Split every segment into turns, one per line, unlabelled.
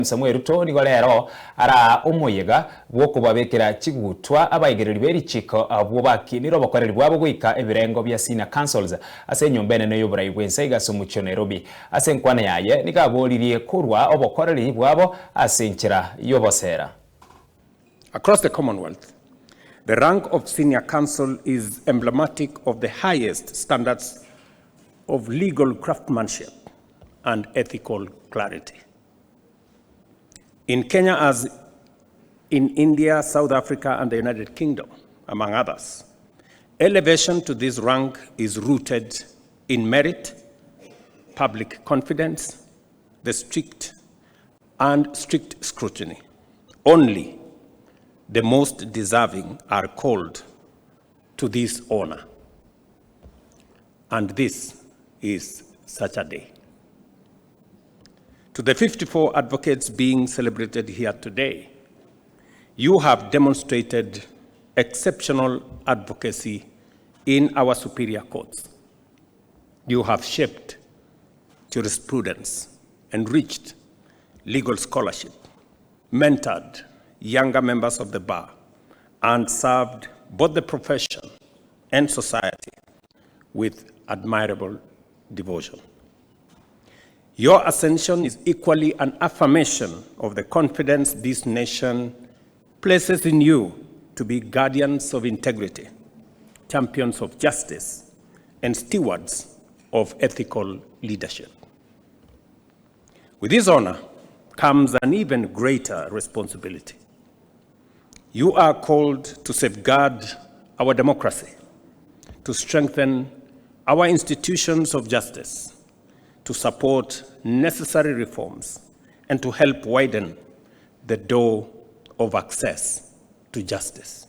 Samuel RUTO nigo lero ara umuyiga bwo Kobabekera Chingutwa Abaegereri Berichiko abubaki niro bakorera BWABO gwika ebirengo bya senior councils ase nyombene no yoburayi bwense igaso mucho Nairobi ase nkwana yaye nigaboliriye KORWA OBOKORERI BWABO ase ENCHERA yobosera.
Across the Commonwealth, the rank of senior counsel is emblematic of the highest standards of legal craftsmanship and ethical clarity. In Kenya, as in India, South Africa, and the United Kingdom, among others, elevation to this rank is rooted in merit, public confidence, the strict scrutiny. Only the most deserving are called to this honor. And this is such a day. To the 54 advocates being celebrated here today, you have demonstrated exceptional advocacy in our superior courts. You have shaped jurisprudence, enriched legal scholarship, mentored younger members of the bar, and served both the profession and society with admirable devotion. Your ascension is equally an affirmation of the confidence this nation places in you to be guardians of integrity, champions of justice, and stewards of ethical leadership. With this honor comes an even greater responsibility. You are called to safeguard our democracy, to strengthen our institutions of justice, to support necessary reforms, and to help widen the door of access to justice.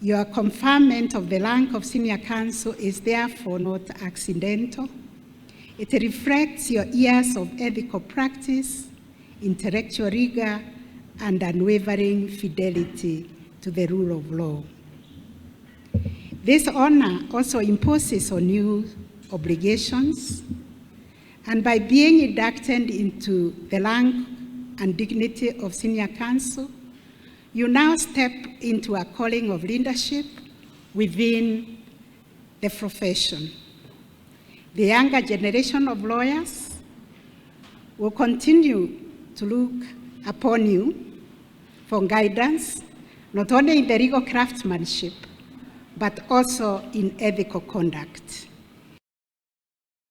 Your conferment of the rank of senior counsel is therefore not accidental. It reflects your years of ethical practice, intellectual rigor, and unwavering fidelity to the rule of law. This honor also imposes on you obligations, and by being inducted into the rank and dignity of senior counsel, you now step into a calling of leadership within the profession. The younger generation of lawyers will continue to look upon you for guidance, not only in the legal craftsmanship, but also in ethical conduct.